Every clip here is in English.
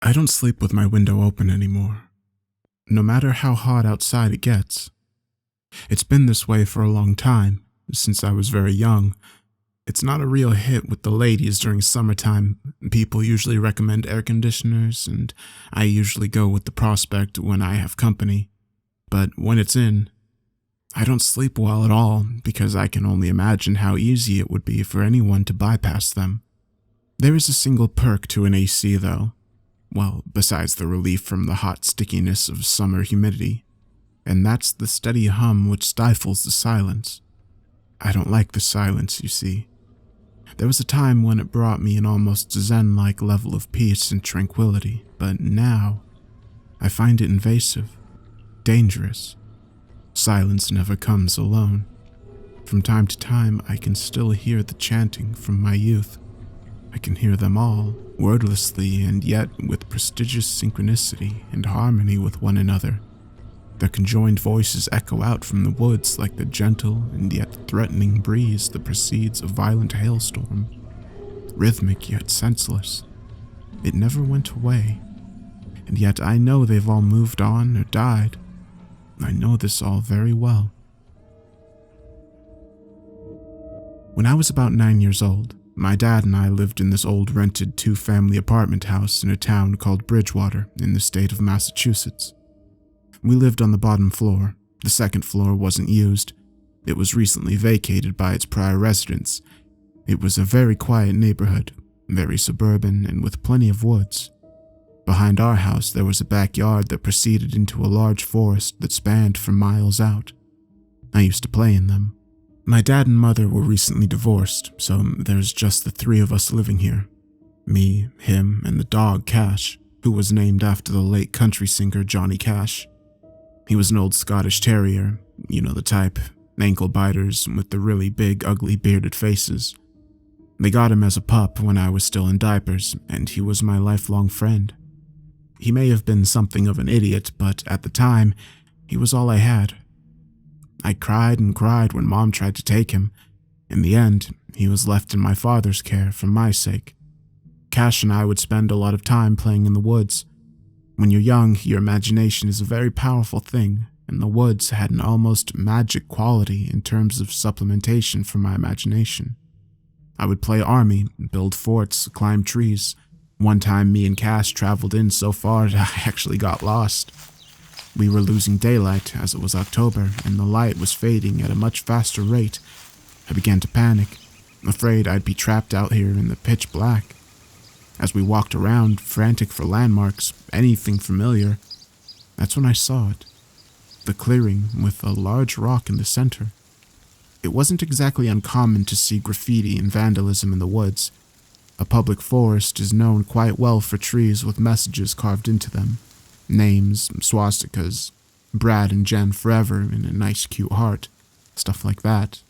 I don't sleep with my window open anymore, no matter how hot outside it gets. It's been this way for a long time, since I was very young. It's not a real hit with the ladies during summertime. People usually recommend air conditioners, and I usually go with the prospect when I have company. But when it's in, I don't sleep well at all because I can only imagine how easy it would be for anyone to bypass them. There is a single perk to an AC though. Well, besides the relief from the hot stickiness of summer humidity, and that's the steady hum which stifles the silence. I don't like the silence, you see. There was a time when it brought me an almost zen-like level of peace and tranquility, but now I find it invasive, dangerous. Silence never comes alone. From time to time, I can still hear the chanting from my youth. I can hear them all, wordlessly and yet with prestigious synchronicity and harmony with one another. Their conjoined voices echo out from the woods like the gentle and yet threatening breeze that precedes a violent hailstorm. Rhythmic yet senseless. It never went away. And yet I know they've all moved on or died. I know this all very well. When I was about 9 years old, my dad and I lived in this old rented 2-family apartment house in a town called Bridgewater in the state of Massachusetts. We lived on the bottom floor. The second floor wasn't used. It was recently vacated by its prior residents. It was a very quiet neighborhood, very suburban and with plenty of woods. Behind our house there was a backyard that proceeded into a large forest that spanned for miles out. I used to play in them. My dad and mother were recently divorced, so there's just the 3 of us living here. Me, him, and the dog Cash, who was named after the late country singer Johnny Cash. He was an old Scottish terrier, you know the type, ankle biters with the really big, ugly bearded faces. They got him as a pup when I was still in diapers, and he was my lifelong friend. He may have been something of an idiot, but at the time, he was all I had. I cried and cried when Mom tried to take him. In the end, he was left in my father's care for my sake. Cash and I would spend a lot of time playing in the woods. When you're young, your imagination is a very powerful thing, and the woods had an almost magic quality in terms of supplementation for my imagination. I would play army, build forts, climb trees. One time me and Cash traveled in so far that I actually got lost. We were losing daylight as it was October, and the light was fading at a much faster rate. I began to panic, afraid I'd be trapped out here in the pitch black. As we walked around, frantic for landmarks, anything familiar, that's when I saw it. The clearing with a large rock in the center. It wasn't exactly uncommon to see graffiti and vandalism in the woods. A public forest is known quite well for trees with messages carved into them. Names, swastikas, Brad and Jen forever in a nice cute heart, stuff like that.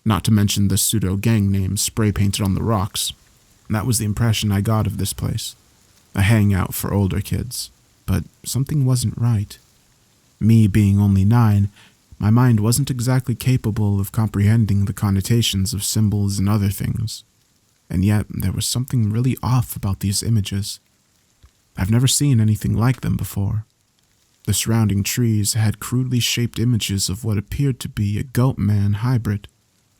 Not to mention the pseudo-gang names spray-painted on the rocks. That was the impression I got of this place. A hangout for older kids. But something wasn't right. Me being only 9, my mind wasn't exactly capable of comprehending the connotations of symbols and other things. And yet, there was something really off about these images. I've never seen anything like them before. The surrounding trees had crudely shaped images of what appeared to be a goatman hybrid,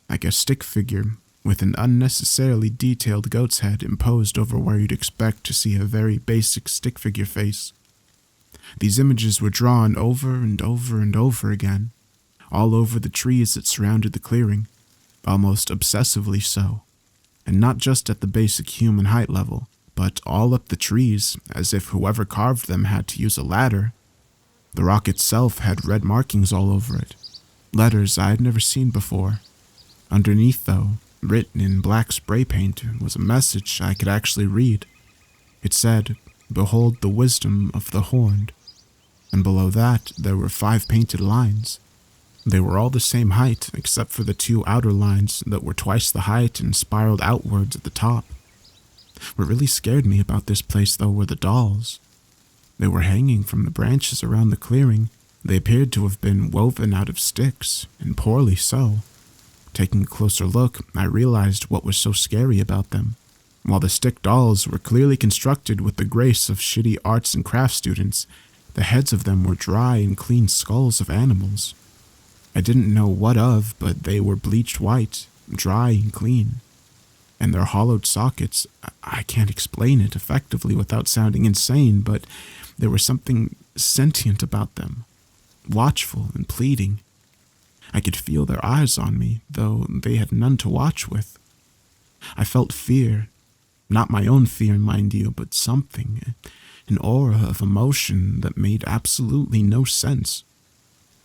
like a stick figure with an unnecessarily detailed goat's head imposed over where you'd expect to see a very basic stick figure face. These images were drawn over and over and over again, all over the trees that surrounded the clearing, almost obsessively so, and not just at the basic human height level, but all up the trees, as if whoever carved them had to use a ladder. The rock itself had red markings all over it, letters I had never seen before. Underneath, though, written in black spray paint, was a message I could actually read. It said, "Behold the wisdom of the horned," and below that there were 5 painted lines. They were all the same height, except for the 2 outer lines that were twice the height and spiraled outwards at the top. What really scared me about this place, though, were the dolls. They were hanging from the branches around the clearing. They appeared to have been woven out of sticks, and poorly so. Taking a closer look, I realized what was so scary about them. While the stick dolls were clearly constructed with the grace of shitty arts and crafts students, the heads of them were dry and clean skulls of animals. I didn't know what of, but they were bleached white, dry and clean. And their hollowed sockets, I can't explain it effectively without sounding insane, but there was something sentient about them, watchful and pleading. I could feel their eyes on me, though they had none to watch with. I felt fear, not my own fear, mind you, but something, an aura of emotion that made absolutely no sense.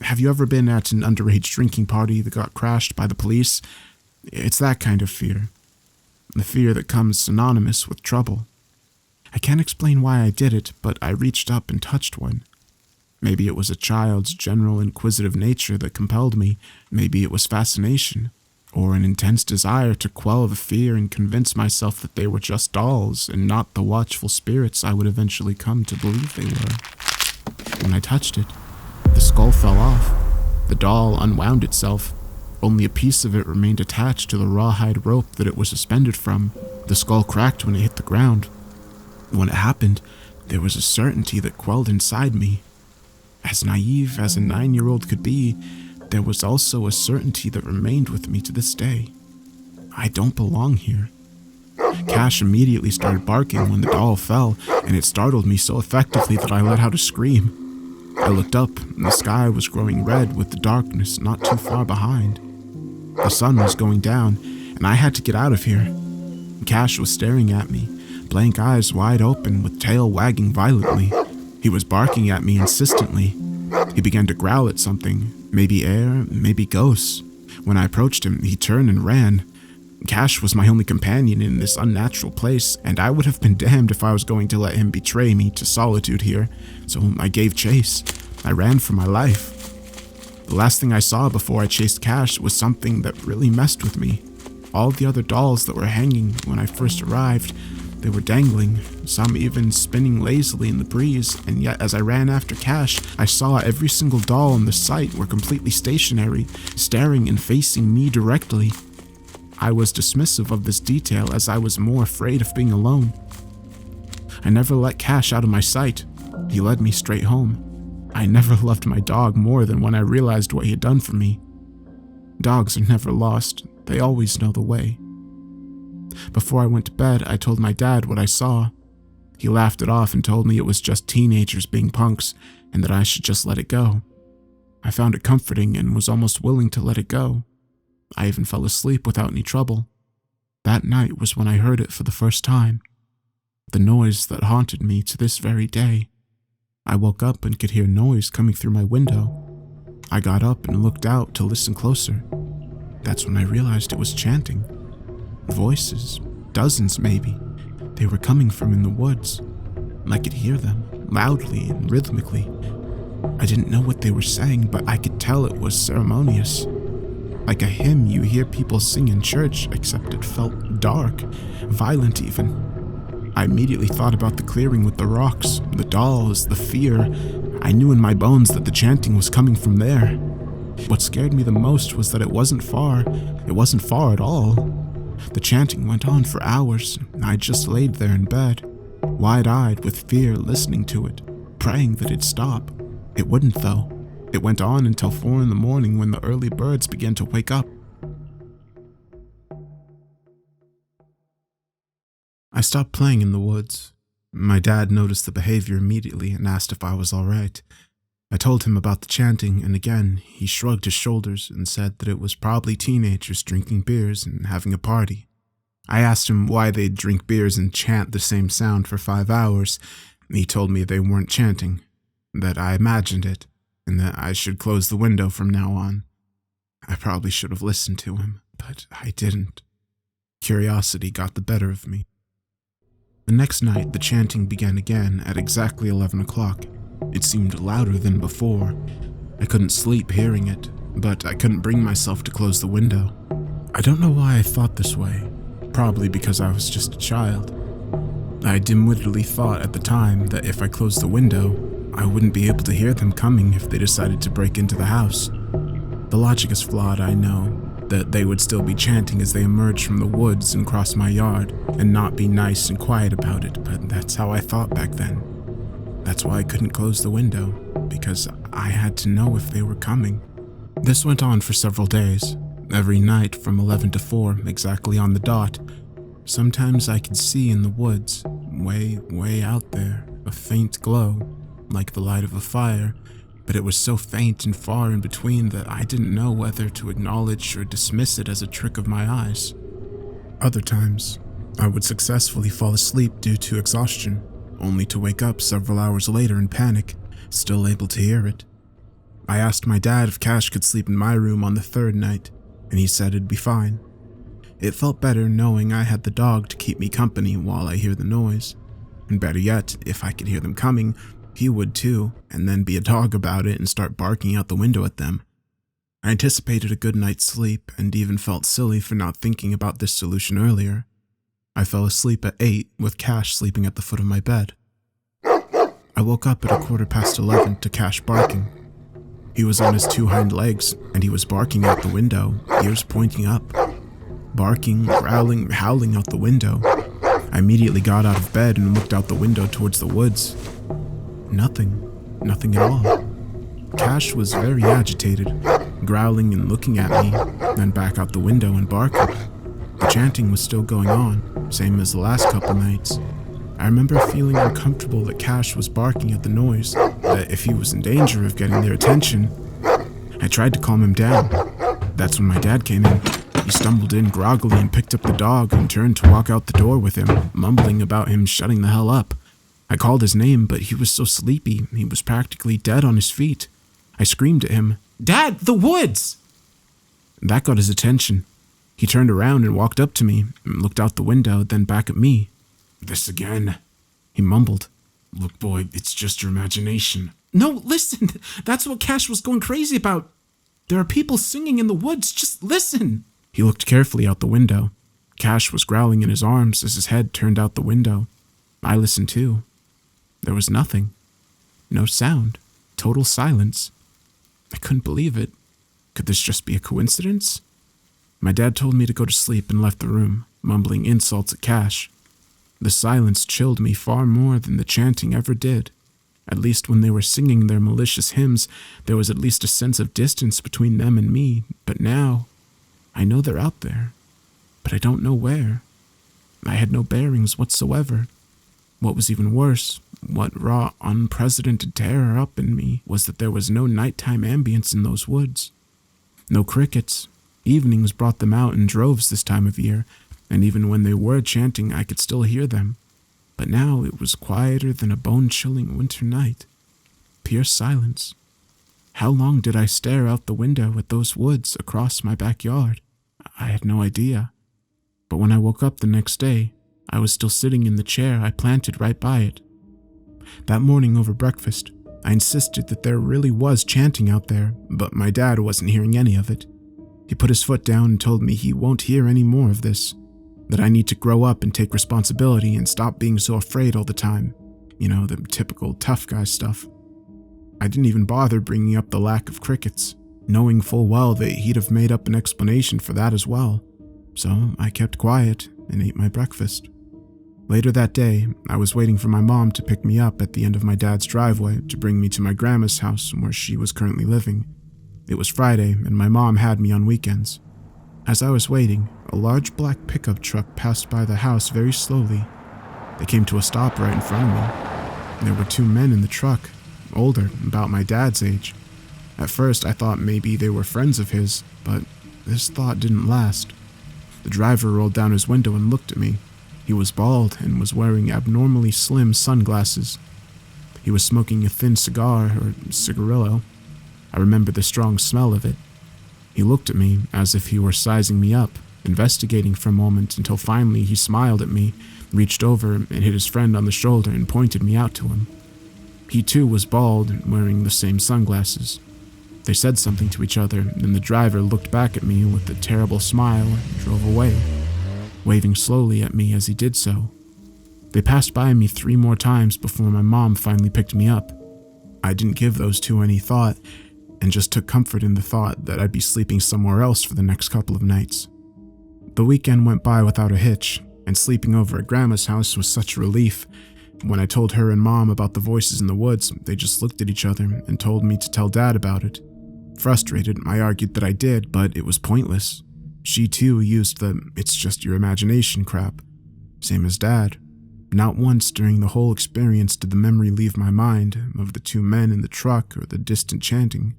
Have you ever been at an underage drinking party that got crashed by the police? It's that kind of fear. The fear that comes synonymous with trouble. I can't explain why I did it, but I reached up and touched one. Maybe it was a child's general inquisitive nature that compelled me. Maybe it was fascination, or an intense desire to quell the fear and convince myself that they were just dolls and not the watchful spirits I would eventually come to believe they were. When I touched it, the skull fell off. The doll unwound itself. Only a piece of it remained attached to the rawhide rope that it was suspended from. The skull cracked when it hit the ground. When it happened, there was a certainty that quelled inside me. As naive as a 9-year-old could be, there was also a certainty that remained with me to this day. I don't belong here. Cash immediately started barking when the doll fell, and it startled me so effectively that I let out a scream. I looked up, and the sky was growing red with the darkness not too far behind. The sun was going down, and I had to get out of here. Cash was staring at me, blank eyes wide open with tail wagging violently. He was barking at me insistently. He began to growl at something, maybe air, maybe ghosts. When I approached him, he turned and ran. Cash was my only companion in this unnatural place, and I would have been damned if I was going to let him betray me to solitude here, so I gave chase. I ran for my life. The last thing I saw before I chased Cash was something that really messed with me. All the other dolls that were hanging when I first arrived, they were dangling, some even spinning lazily in the breeze, and yet as I ran after Cash, I saw every single doll on the site were completely stationary, staring and facing me directly. I was dismissive of this detail as I was more afraid of being alone. I never let Cash out of my sight. He led me straight home. I never loved my dog more than when I realized what he had done for me. Dogs are never lost. They always know the way. Before I went to bed, I told my dad what I saw. He laughed it off and told me it was just teenagers being punks and that I should just let it go. I found it comforting and was almost willing to let it go. I even fell asleep without any trouble. That night was when I heard it for the first time. The noise that haunted me to this very day. I woke up and could hear noise coming through my window. I got up and looked out to listen closer. That's when I realized it was chanting. Voices, dozens maybe. They were coming from in the woods. I could hear them, loudly and rhythmically. I didn't know what they were saying, but I could tell it was ceremonious. Like a hymn you hear people sing in church, except it felt dark, violent even. I immediately thought about the clearing with the rocks, the dolls, the fear. I knew in my bones that the chanting was coming from there. What scared me the most was that it wasn't far. It wasn't far at all. The chanting went on for hours. I just laid there in bed, wide-eyed with fear, listening to it, praying that it'd stop. It wouldn't though. It went on until 4 in the morning when the early birds began to wake up. I stopped playing in the woods. My dad noticed the behavior immediately and asked if I was all right. I told him about the chanting, and again, he shrugged his shoulders and said that it was probably teenagers drinking beers and having a party. I asked him why they'd drink beers and chant the same sound for 5 hours. He told me they weren't chanting, that I imagined it, and that I should close the window from now on. I probably should have listened to him, but I didn't. Curiosity got the better of me. The next night, the chanting began again at exactly 11 o'clock. It seemed louder than before. I couldn't sleep hearing it, but I couldn't bring myself to close the window. I don't know why I thought this way. Probably because I was just a child. I dim-wittedly thought at the time that if I closed the window, I wouldn't be able to hear them coming if they decided to break into the house. The logic is flawed, I know, that they would still be chanting as they emerged from the woods and crossed my yard, and not be nice and quiet about it, but that's how I thought back then. That's why I couldn't close the window, because I had to know if they were coming. This went on for several days, every night from 11 to 4, exactly on the dot. Sometimes I could see in the woods, way out there, a faint glow, like the light of a fire, but it was so faint and far in between that I didn't know whether to acknowledge or dismiss it as a trick of my eyes. Other times, I would successfully fall asleep due to exhaustion, only to wake up several hours later in panic, still able to hear it. I asked my dad if Cash could sleep in my room on the third night, and he said it'd be fine. It felt better knowing I had the dog to keep me company while I hear the noise. And better yet, if I could hear them coming, he would too, and then be a dog about it and start barking out the window at them. I anticipated a good night's sleep and even felt silly for not thinking about this solution earlier. I fell asleep at 8 with Cash sleeping at the foot of my bed. I woke up at 11:15 to Cash barking. He was on his 2 hind legs and he was barking out the window, ears pointing up. Barking, growling, howling out the window. I immediately got out of bed and looked out the window towards the woods. Nothing at all. Cash was very agitated, growling and looking at me, then back out the window and barking. The chanting was still going on, same as the last couple nights. I remember feeling uncomfortable that Cash was barking at the noise, that if he was in danger of getting their attention. I tried to calm him down. That's when my dad came in. He stumbled in groggily and picked up the dog and turned to walk out the door with him, mumbling about him shutting the hell up. I called his name, but he was so sleepy, he was practically dead on his feet. I screamed at him, "Dad, the woods!" That got his attention. He turned around and walked up to me, and looked out the window, then back at me. "This again," he mumbled. "Look, boy, it's just your imagination." "No, listen, that's what Cash was going crazy about. There are people singing in the woods, just listen." He looked carefully out the window. Cash was growling in his arms as his head turned out the window. I listened too. There was nothing. No sound. Total silence. I couldn't believe it. Could this just be a coincidence? My dad told me to go to sleep and left the room, mumbling insults at Cash. The silence chilled me far more than the chanting ever did. At least when they were singing their malicious hymns, there was at least a sense of distance between them and me. But now, I know they're out there, but I don't know where. I had no bearings whatsoever. What was even worse, what raw, unprecedented terror up in me, was that there was no nighttime ambience in those woods. No crickets. Evenings brought them out in droves this time of year, and even when they were chanting, I could still hear them. But now it was quieter than a bone-chilling winter night. Pure silence. How long did I stare out the window at those woods across my backyard? I had no idea. But when I woke up the next day, I was still sitting in the chair I planted right by it. That morning over breakfast, I insisted that there really was chanting out there, but my dad wasn't hearing any of it. He put his foot down and told me he won't hear any more of this, that I need to grow up and take responsibility and stop being so afraid all the time. You know, the typical tough guy stuff. I didn't even bother bringing up the lack of crickets, knowing full well that he'd have made up an explanation for that as well. So I kept quiet and ate my breakfast. Later that day, I was waiting for my mom to pick me up at the end of my dad's driveway to bring me to my grandma's house where she was currently living. It was Friday, and my mom had me on weekends. As I was waiting, a large black pickup truck passed by the house very slowly. They came to a stop right in front of me. There were 2 men in the truck, older, about my dad's age. At first, I thought maybe they were friends of his, but this thought didn't last. The driver rolled down his window and looked at me. He was bald and was wearing abnormally slim sunglasses. He was smoking a thin cigar, or cigarillo. I remember the strong smell of it. He looked at me as if he were sizing me up, investigating for a moment until finally he smiled at me, reached over and hit his friend on the shoulder and pointed me out to him. He too was bald and wearing the same sunglasses. They said something to each other, and the driver looked back at me with a terrible smile and drove away, waving slowly at me as he did so. They passed by me 3 more times before my mom finally picked me up. I didn't give those 2 any thought. and just took comfort in the thought that I'd be sleeping somewhere else for the next couple of nights. The weekend went by without a hitch, and sleeping over at Grandma's house was such a relief. When I told her and Mom about the voices in the woods, they just looked at each other and told me to tell Dad about it. Frustrated, I argued that I did, but it was pointless. She too used the "it's just your imagination" crap. Same as Dad. Not once during the whole experience did the memory leave my mind of the two men in the truck or the distant chanting.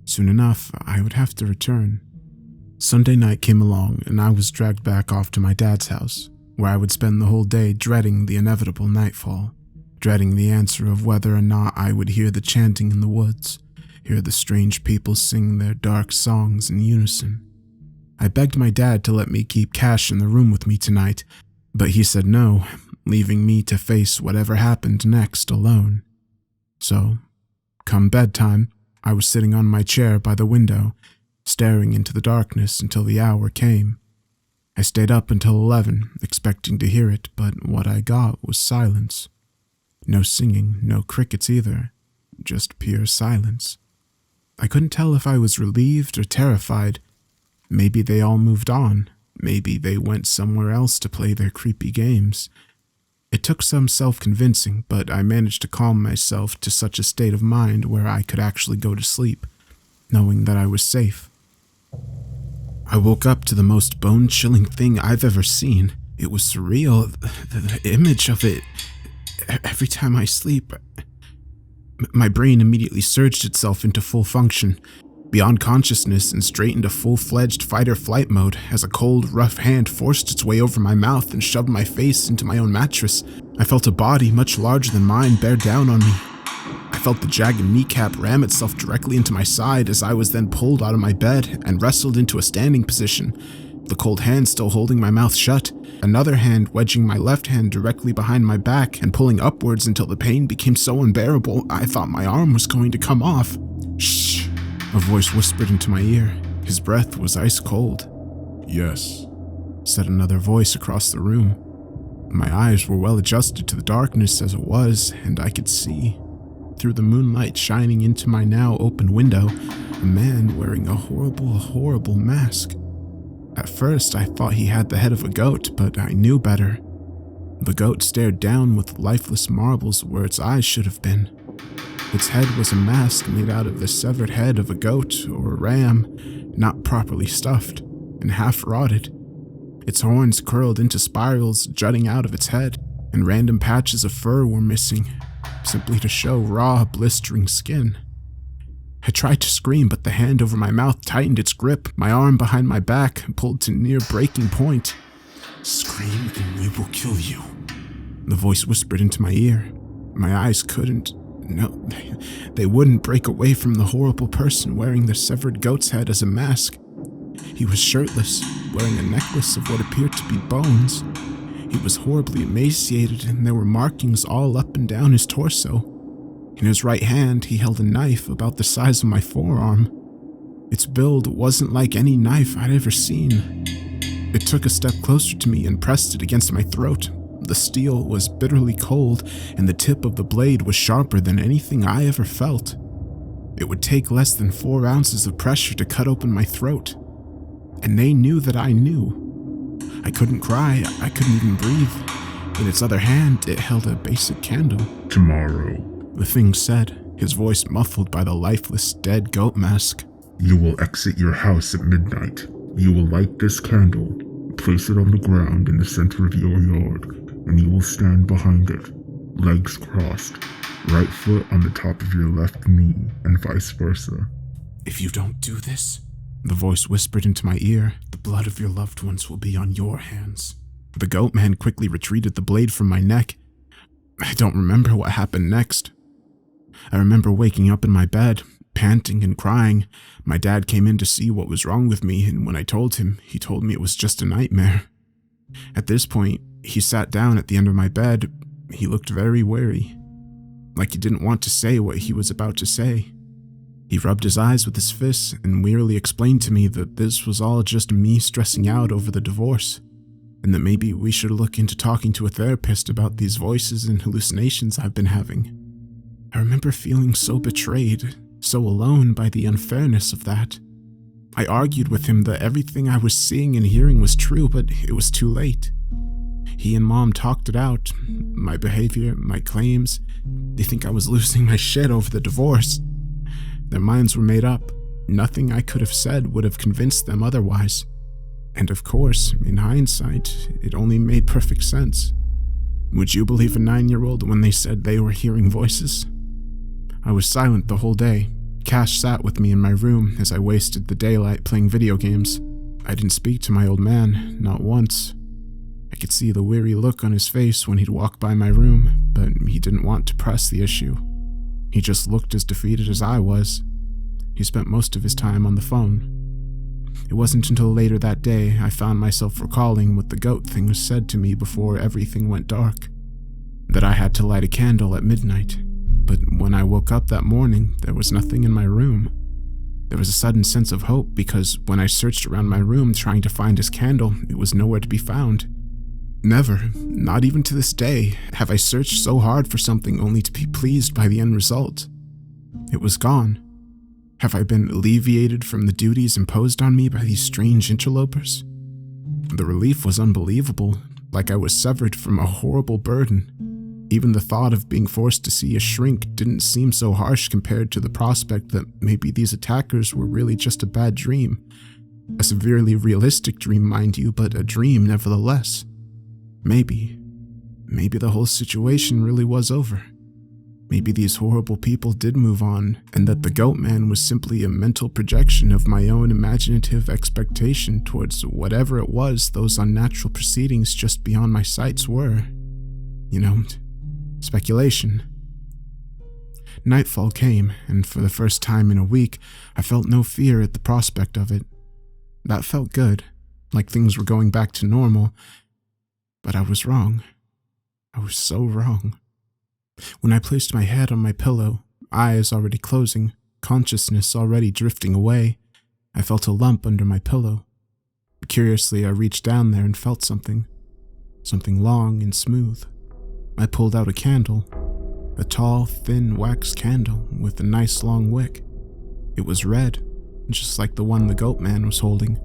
Soon enough, I would have to return. Sunday night came along and I was dragged back off to my dad's house, where I would spend the whole day dreading the inevitable nightfall, dreading the answer of whether or not I would hear the chanting in the woods, hear the strange people sing their dark songs in unison. I begged my dad to let me keep Cash in the room with me tonight, but he said no, leaving me to face whatever happened next alone. So, come bedtime, I was sitting on my chair by the window, staring into the darkness until the hour came. I stayed up until 11, expecting to hear it, but what I got was silence. No singing, no crickets either, just pure silence. I couldn't tell if I was relieved or terrified. Maybe they all moved on. Maybe they went somewhere else to play their creepy games. It took some self-convincing, but I managed to calm myself to such a state of mind where I could actually go to sleep, knowing that I was safe. I woke up to the most bone-chilling thing I've ever seen. It was surreal, the image of it. Every time I sleep, my brain immediately surged itself into full function, beyond consciousness and straight into full-fledged fight-or-flight mode as a cold, rough hand forced its way over my mouth and shoved my face into my own mattress. I felt a body much larger than mine bear down on me. I felt the jagged kneecap ram itself directly into my side as I was then pulled out of my bed and wrestled into a standing position, the cold hand still holding my mouth shut, another hand wedging my left hand directly behind my back and pulling upwards until the pain became so unbearable I thought my arm was going to come off. "Shh," a voice whispered into my ear. His breath was ice cold. "Yes," said another voice across the room. My eyes were well adjusted to the darkness as it was, and I could see, through the moonlight shining into my now open window, a man wearing a horrible, horrible mask. At first, I thought he had the head of a goat, but I knew better. The goat stared down with lifeless marbles where its eyes should have been. Its head was a mask made out of the severed head of a goat or a ram, not properly stuffed, and half rotted. Its horns curled into spirals jutting out of its head, and random patches of fur were missing, simply to show raw, blistering skin. I tried to scream, but the hand over my mouth tightened its grip, my arm behind my back pulled to near breaking point. "Scream and we will kill you," the voice whispered into my ear. My eyes couldn't, no, they wouldn't break away from the horrible person wearing the severed goat's head as a mask. He was shirtless, wearing a necklace of what appeared to be bones. He was horribly emaciated, and there were markings all up and down his torso. In his right hand, he held a knife about the size of my forearm. Its build wasn't like any knife I'd ever seen. It took a step closer to me and pressed it against my throat. The steel was bitterly cold, and the tip of the blade was sharper than anything I ever felt. It would take less than 4 ounces of pressure to cut open my throat. And they knew that I knew. I couldn't cry, I couldn't even breathe. In its other hand, it held a basic candle. "Tomorrow," the thing said, his voice muffled by the lifeless, dead goat mask. "You will exit your house at midnight. You will light this candle, place it on the ground in the center of your yard, and you will stand behind it, legs crossed, right foot on the top of your left knee, and vice versa. If you don't do this," the voice whispered into my ear, "the blood of your loved ones will be on your hands." The goat man quickly retreated the blade from my neck. I don't remember what happened next. I remember waking up in my bed, panting and crying. My dad came in to see what was wrong with me, and when I told him, he told me it was just a nightmare. At this point, he sat down at the end of my bed. He looked very wary, like he didn't want to say what he was about to say. He rubbed his eyes with his fists and wearily explained to me that this was all just me stressing out over the divorce, and that maybe we should look into talking to a therapist about these voices and hallucinations I've been having. I remember feeling so betrayed, so alone by the unfairness of that. I argued with him that everything I was seeing and hearing was true, but it was too late. He and Mom talked it out, my behavior, my claims. They think I was losing my shit over the divorce. Their minds were made up. Nothing I could have said would have convinced them otherwise. And of course, in hindsight, it only made perfect sense. Would you believe a 9-year-old when they said they were hearing voices? I was silent the whole day. Cash sat with me in my room as I wasted the daylight playing video games. I didn't speak to my old man, not once. I could see the weary look on his face when he'd walk by my room, but he didn't want to press the issue. He just looked as defeated as I was. He spent most of his time on the phone. It wasn't until later that day I found myself recalling what the goat thing said to me before everything went dark. That I had to light a candle at midnight. But when I woke up that morning, there was nothing in my room. There was a sudden sense of hope because when I searched around my room trying to find his candle, it was nowhere to be found. Never, not even to this day, have I searched so hard for something only to be pleased by the end result. It was gone. Have I been alleviated from the duties imposed on me by these strange interlopers? The relief was unbelievable, like I was severed from a horrible burden. Even the thought of being forced to see a shrink didn't seem so harsh compared to the prospect that maybe these attackers were really just a bad dream. A severely realistic dream, mind you, but a dream nevertheless. Maybe the whole situation really was over. Maybe these horrible people did move on, and that the goatman was simply a mental projection of my own imaginative expectation towards whatever it was those unnatural proceedings just beyond my sights were. Speculation. Nightfall came, and for the first time in a week, I felt no fear at the prospect of it. That felt good, like things were going back to normal, but I was wrong. I was so wrong. When I placed my head on my pillow, eyes already closing, consciousness already drifting away, I felt a lump under my pillow. Curiously, I reached down there and felt something long and smooth. I pulled out a candle, a tall, thin wax candle with a nice long wick. It was red, just like the one the goatman was holding.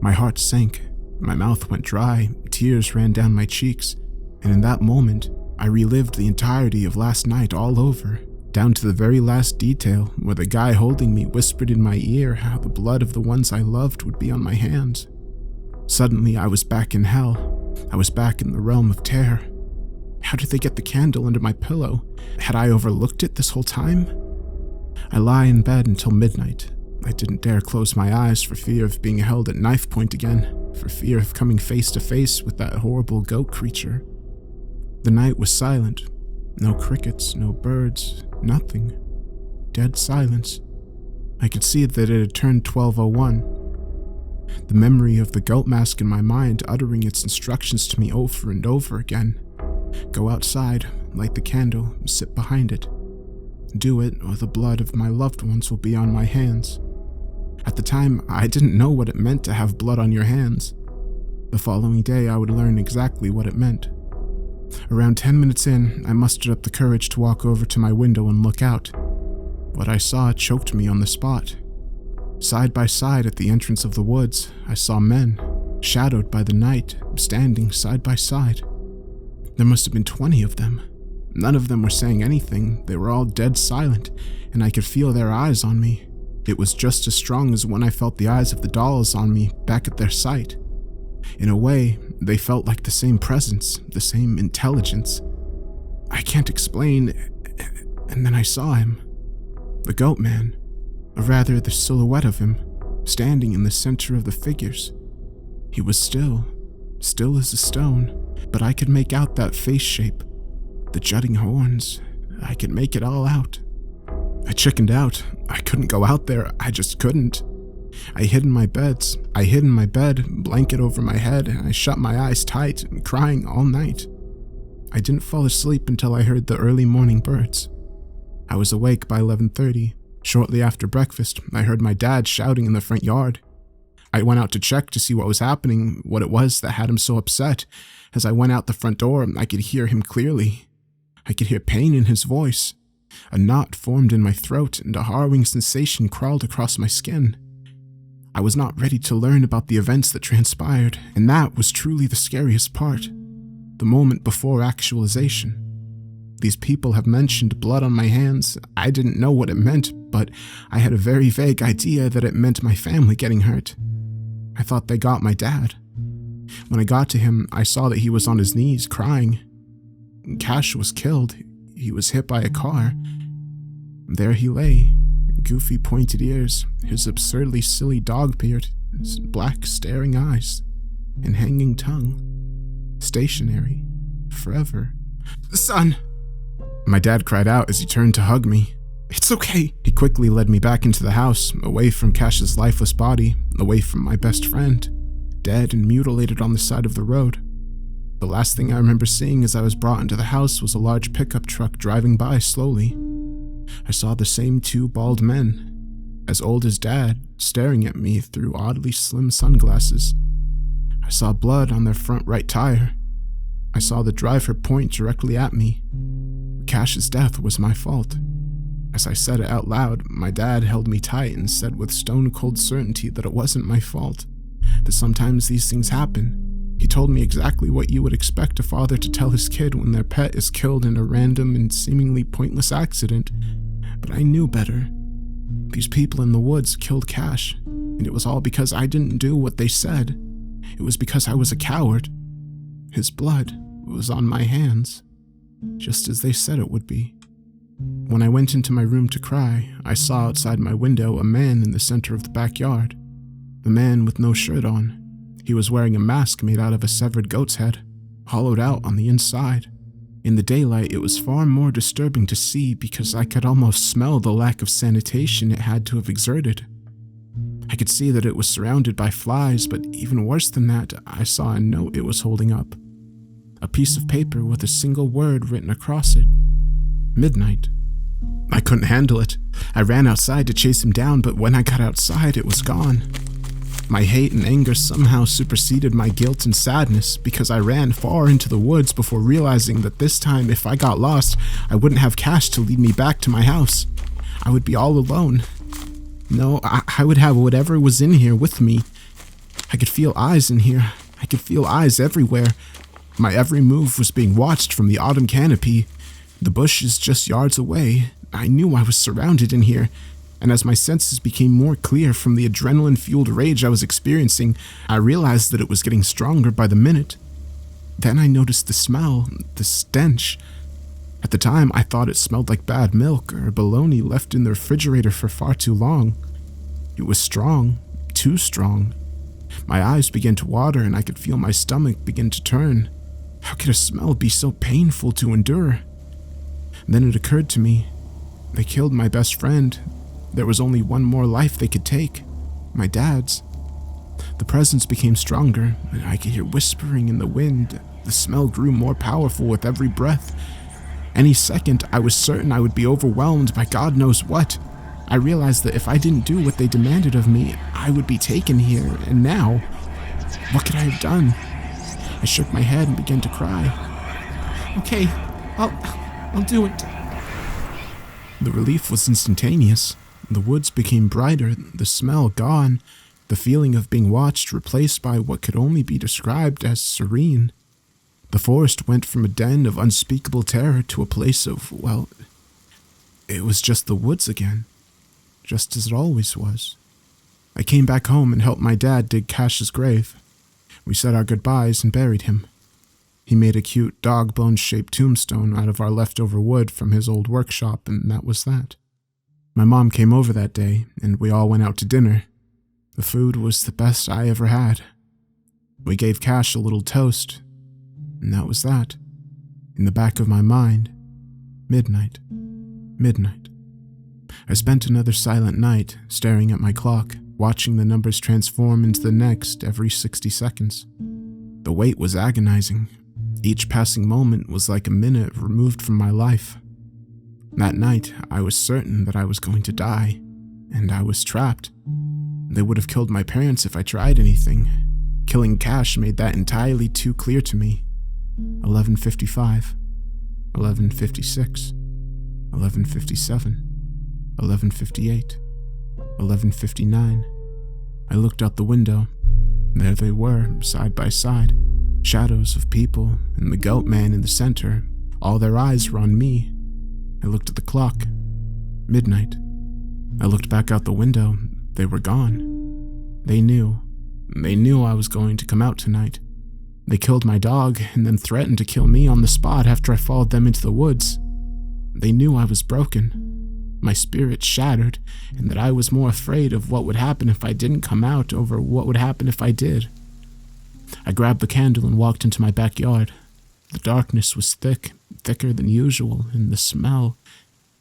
My heart sank, my mouth went dry, tears ran down my cheeks, and in that moment, I relived the entirety of last night all over, down to the very last detail where the guy holding me whispered in my ear how the blood of the ones I loved would be on my hands. Suddenly, I was back in hell. I was back in the realm of terror. How did they get the candle under my pillow? Had I overlooked it this whole time? I lie in bed until midnight. I didn't dare close my eyes for fear of being held at knife point again, for fear of coming face to face with that horrible goat creature. The night was silent. No crickets, no birds, nothing. Dead silence. I could see that it had turned 12:01. The memory of the goat mask in my mind uttering its instructions to me over and over again. Go outside, light the candle, sit behind it. Do it, or the blood of my loved ones will be on my hands. At the time, I didn't know what it meant to have blood on your hands. The following day, I would learn exactly what it meant. Around 10 minutes in, I mustered up the courage to walk over to my window and look out. What I saw choked me on the spot. Side by side at the entrance of the woods, I saw men, shadowed by the night, standing side by side. There must have been 20 of them. None of them were saying anything. They were all dead silent, and I could feel their eyes on me. It was just as strong as when I felt the eyes of the dolls on me back at their site. In a way, they felt like the same presence, the same intelligence. I can't explain, and then I saw him. The goatman, or rather the silhouette of him, standing in the center of the figures. He was still as a stone, but I could make out that face shape, the jutting horns. I could make it all out. I chickened out. I couldn't go out there. I just couldn't. I hid in my bed, blanket over my head, and I shut my eyes tight, crying all night. I didn't fall asleep until I heard the early morning birds. I was awake by 11:30. Shortly after breakfast, I heard my dad shouting in the front yard. I went out to check to see what was happening, what it was that had him so upset. As I went out the front door, I could hear him clearly. I could hear pain in his voice. A knot formed in my throat and a harrowing sensation crawled across my skin. I was not ready to learn about the events that transpired, and that was truly the scariest part. The moment before actualization. These people have mentioned blood on my hands. I didn't know what it meant, but I had a very vague idea that it meant my family getting hurt. I thought they got my dad. When I got to him, I saw that he was on his knees, crying. Cash was killed. He was hit by a car. There he lay, goofy pointed ears, his absurdly silly dog beard, his black staring eyes, and hanging tongue. Stationary. Forever. "Son!" My dad cried out as he turned to hug me. "It's okay." He quickly led me back into the house, away from Cash's lifeless body, away from my best friend, dead and mutilated on the side of the road. The last thing I remember seeing as I was brought into the house was a large pickup truck driving by slowly. I saw the same two bald men, as old as Dad, staring at me through oddly slim sunglasses. I saw blood on their front right tire. I saw the driver point directly at me. Cash's death was my fault. As I said it out loud, my dad held me tight and said with stone-cold certainty that it wasn't my fault, that sometimes these things happen. He told me exactly what you would expect a father to tell his kid when their pet is killed in a random and seemingly pointless accident, but I knew better. These people in the woods killed Cash, and it was all because I didn't do what they said. It was because I was a coward. His blood was on my hands, just as they said it would be. When I went into my room to cry, I saw outside my window a man in the center of the backyard. A man with no shirt on. He was wearing a mask made out of a severed goat's head, hollowed out on the inside. In the daylight, it was far more disturbing to see because I could almost smell the lack of sanitation it had to have exerted. I could see that it was surrounded by flies, but even worse than that, I saw a note it was holding up. A piece of paper with a single word written across it. Midnight. I couldn't handle it. I ran outside to chase him down, but when I got outside, it was gone. My hate and anger somehow superseded my guilt and sadness because I ran far into the woods before realizing that this time, if I got lost, I wouldn't have Cash to lead me back to my house. I would be all alone. No, I would have whatever was in here with me. I could feel eyes in here. I could feel eyes everywhere. My every move was being watched from the autumn canopy. The bushes just yards away. I knew I was surrounded in here. And as my senses became more clear from the adrenaline-fueled rage I was experiencing, I realized that it was getting stronger by the minute. Then I noticed the smell, the stench. At the time, I thought it smelled like bad milk or bologna left in the refrigerator for far too long. It was strong, too strong. My eyes began to water and I could feel my stomach begin to turn. How could a smell be so painful to endure? Then it occurred to me, they killed my best friend. There was only one more life they could take, my dad's. The presence became stronger, and I could hear whispering in the wind. The smell grew more powerful with every breath. Any second, I was certain I would be overwhelmed by God knows what. I realized that if I didn't do what they demanded of me, I would be taken here, and now, what could I have done? I shook my head and began to cry. "Okay, I'll do it." The relief was instantaneous. The woods became brighter, the smell gone, the feeling of being watched replaced by what could only be described as serene. The forest went from a den of unspeakable terror to a place of, well, it was just the woods again, just as it always was. I came back home and helped my dad dig Cash's grave. We said our goodbyes and buried him. He made a cute dog bone-shaped tombstone out of our leftover wood from his old workshop, and that was that. My mom came over that day, and we all went out to dinner. The food was the best I ever had. We gave Cash a little toast, and that was that. In the back of my mind, midnight, midnight. I spent another silent night, staring at my clock, watching the numbers transform into the next every 60 seconds. The wait was agonizing. Each passing moment was like a minute removed from my life. That night, I was certain that I was going to die, and I was trapped. They would have killed my parents if I tried anything. Killing Cash made that entirely too clear to me. 11:55, 11:56, 11:57, 11:58, 11:59. I looked out the window. There they were, side by side, shadows of people, and the goatman in the center. All their eyes were on me. I looked at the clock. Midnight. I looked back out the window. They were gone. They knew. They knew I was going to come out tonight. They killed my dog and then threatened to kill me on the spot after I followed them into the woods. They knew I was broken, my spirit shattered, and that I was more afraid of what would happen if I didn't come out over what would happen if I did. I grabbed the candle and walked into my backyard. The darkness was thick, thicker than usual, and the smell,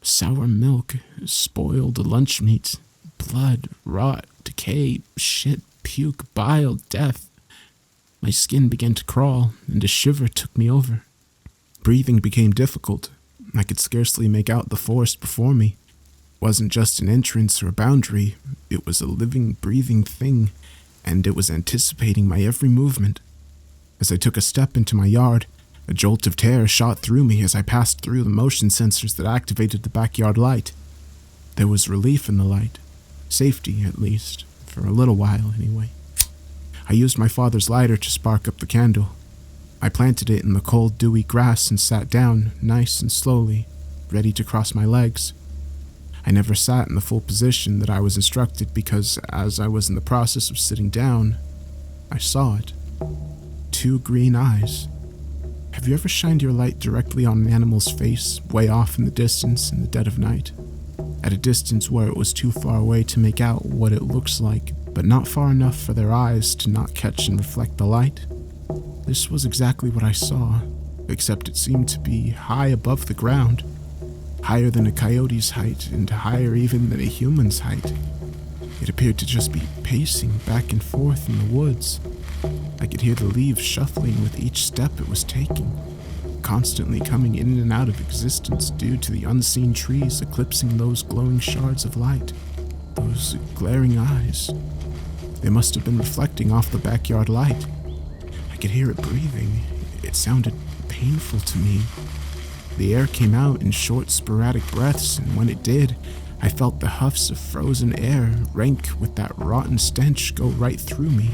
sour milk, spoiled lunch meat, blood, rot, decay, shit, puke, bile, death. My skin began to crawl, and a shiver took me over. Breathing became difficult. I could scarcely make out the forest before me. It wasn't just an entrance or a boundary. It was a living, breathing thing, and it was anticipating my every movement. As I took a step into my yard, a jolt of terror shot through me as I passed through the motion sensors that activated the backyard light. There was relief in the light. Safety, at least. For a little while, anyway. I used my father's lighter to spark up the candle. I planted it in the cold, dewy grass and sat down, nice and slowly, ready to cross my legs. I never sat in the full position that I was instructed because, as I was in the process of sitting down, I saw it. 2 green eyes. Have you ever shined your light directly on an animal's face, way off in the distance in the dead of night? At a distance where it was too far away to make out what it looks like, but not far enough for their eyes to not catch and reflect the light? This was exactly what I saw, except it seemed to be high above the ground, higher than a coyote's height and higher even than a human's height. It appeared to just be pacing back and forth in the woods. I could hear the leaves shuffling with each step it was taking, constantly coming in and out of existence due to the unseen trees eclipsing those glowing shards of light, those glaring eyes. They must have been reflecting off the backyard light. I could hear it breathing. It sounded painful to me. The air came out in short, sporadic breaths, and when it did, I felt the huffs of frozen air, rank with that rotten stench, go right through me.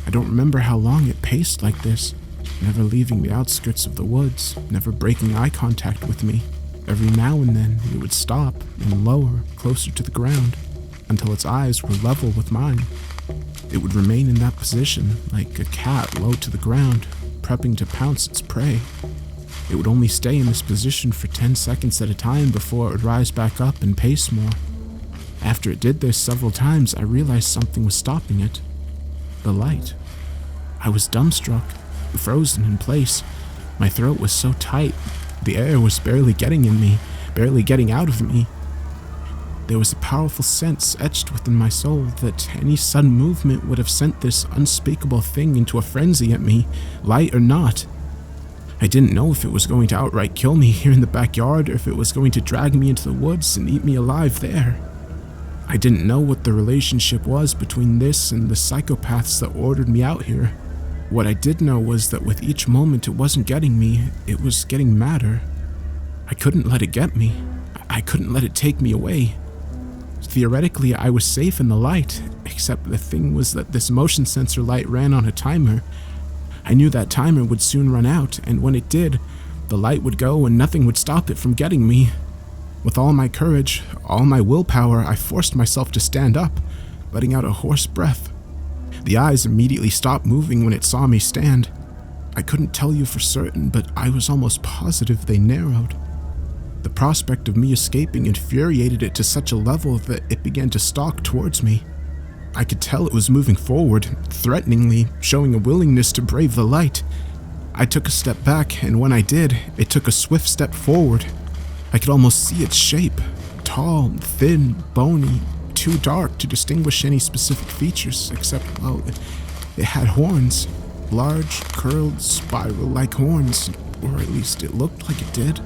I don't remember how long it paced like this, never leaving the outskirts of the woods, never breaking eye contact with me. Every now and then, it would stop and lower, closer to the ground, until its eyes were level with mine. It would remain in that position, like a cat low to the ground, prepping to pounce its prey. It would only stay in this position for 10 seconds at a time before it would rise back up and pace more. After it did this several times, I realized something was stopping it. The light. I was dumbstruck, frozen in place. My throat was so tight, the air was barely getting in me, barely getting out of me. There was a powerful sense etched within my soul that any sudden movement would have sent this unspeakable thing into a frenzy at me, light or not. I didn't know if it was going to outright kill me here in the backyard or if it was going to drag me into the woods and eat me alive there. I didn't know what the relationship was between this and the psychopaths that ordered me out here. What I did know was that with each moment it wasn't getting me, it was getting madder. I couldn't let it get me. I couldn't let it take me away. Theoretically, I was safe in the light, except the thing was that this motion sensor light ran on a timer. I knew that timer would soon run out, and when it did, the light would go and nothing would stop it from getting me. With all my courage, all my willpower, I forced myself to stand up, letting out a hoarse breath. The eyes immediately stopped moving when it saw me stand. I couldn't tell you for certain, but I was almost positive they narrowed. The prospect of me escaping infuriated it to such a level that it began to stalk towards me. I could tell it was moving forward, threateningly, showing a willingness to brave the light. I took a step back, and when I did, it took a swift step forward. I could almost see its shape. Tall, thin, bony, too dark to distinguish any specific features, except, well, it had horns. Large, curled, spiral-like horns, or at least it looked like it did.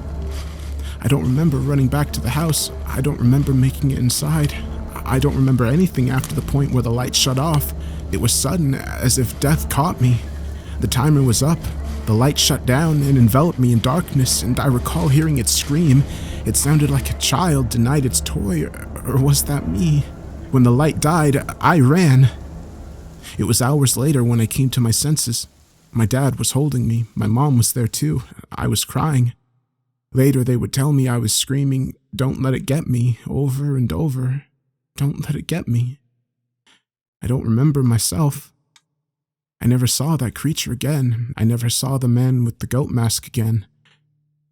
I don't remember running back to the house. I don't remember making it inside. I don't remember anything after the point where the light shut off. It was sudden, as if death caught me. The timer was up. The light shut down and enveloped me in darkness, and I recall hearing it scream. It sounded like a child denied its toy, or was that me? When the light died, I ran. It was hours later when I came to my senses. My dad was holding me. My mom was there too. I was crying. Later, they would tell me I was screaming, "Don't let it get me," over and over. Don't let it get me. I don't remember myself. I never saw that creature again. I never saw the man with the goat mask again.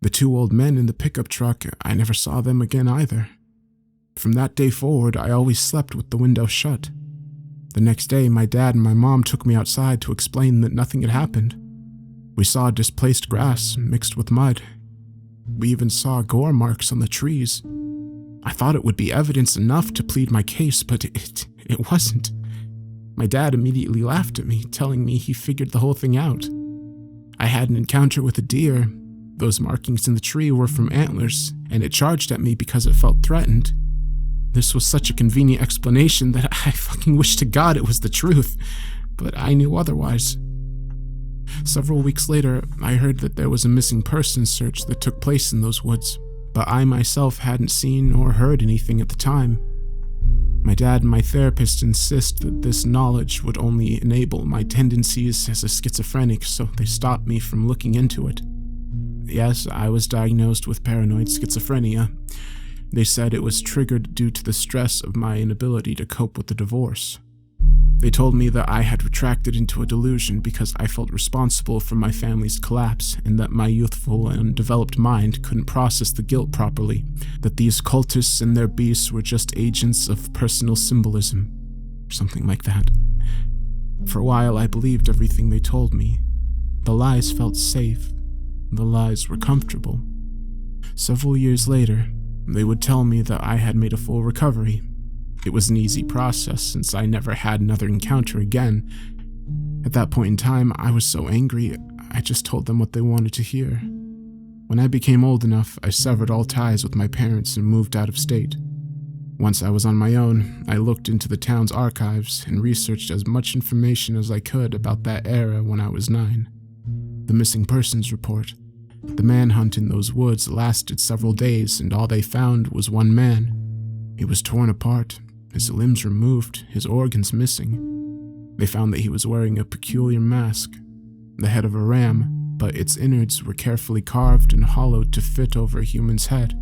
The two old men in the pickup truck, I never saw them again either. From that day forward, I always slept with the window shut. The next day, my dad and my mom took me outside to explain that nothing had happened. We saw displaced grass mixed with mud. We even saw gore marks on the trees. I thought it would be evidence enough to plead my case, but it wasn't. My dad immediately laughed at me, telling me he figured the whole thing out. I had an encounter with a deer. Those markings in the tree were from antlers, and it charged at me because it felt threatened. This was such a convenient explanation that I fucking wish to God it was the truth, but I knew otherwise. Several weeks later, I heard that there was a missing persons search that took place in those woods, but I myself hadn't seen or heard anything at the time. My dad and my therapist insist that this knowledge would only enable my tendencies as a schizophrenic, so they stopped me from looking into it. Yes, I was diagnosed with paranoid schizophrenia. They said it was triggered due to the stress of my inability to cope with the divorce. They told me that I had retracted into a delusion because I felt responsible for my family's collapse, and that my youthful and undeveloped mind couldn't process the guilt properly, that these cultists and their beasts were just agents of personal symbolism, or something like that. For a while, I believed everything they told me. The lies felt safe. The lies were comfortable. Several years later, they would tell me that I had made a full recovery. It was an easy process since I never had another encounter again. At that point in time, I was so angry, I just told them what they wanted to hear. When I became old enough, I severed all ties with my parents and moved out of state. Once I was on my own, I looked into the town's archives and researched as much information as I could about that era when I was 9. The missing persons report. The manhunt in those woods lasted several days, and all they found was one man. He was torn apart, his limbs removed, his organs missing. They found that he was wearing a peculiar mask, the head of a ram, but its innards were carefully carved and hollowed to fit over a human's head.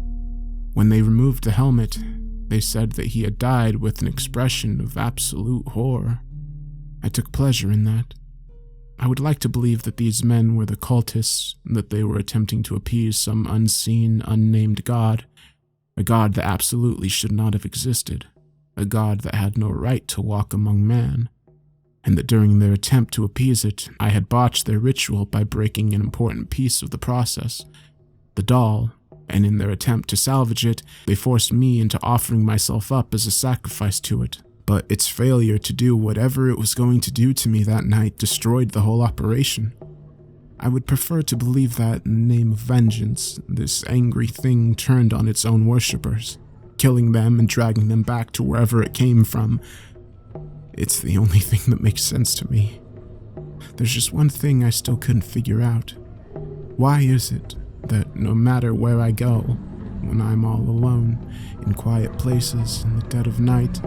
When they removed the helmet, they said that he had died with an expression of absolute horror. I took pleasure in that. I would like to believe that these men were the cultists, that they were attempting to appease some unseen, unnamed god, a god that absolutely should not have existed, a god that had no right to walk among man, and that during their attempt to appease it, I had botched their ritual by breaking an important piece of the process, the doll, and in their attempt to salvage it, they forced me into offering myself up as a sacrifice to it. But its failure to do whatever it was going to do to me that night destroyed the whole operation. I would prefer to believe that, in the name of vengeance, this angry thing turned on its own worshippers, killing them and dragging them back to wherever it came from. It's the only thing that makes sense to me. There's just one thing I still couldn't figure out. Why is it that no matter where I go, when I'm all alone, in quiet places, in the dead of night,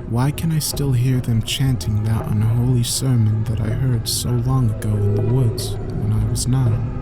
why can I still hear them chanting that unholy sermon that I heard so long ago in the woods when I was 9?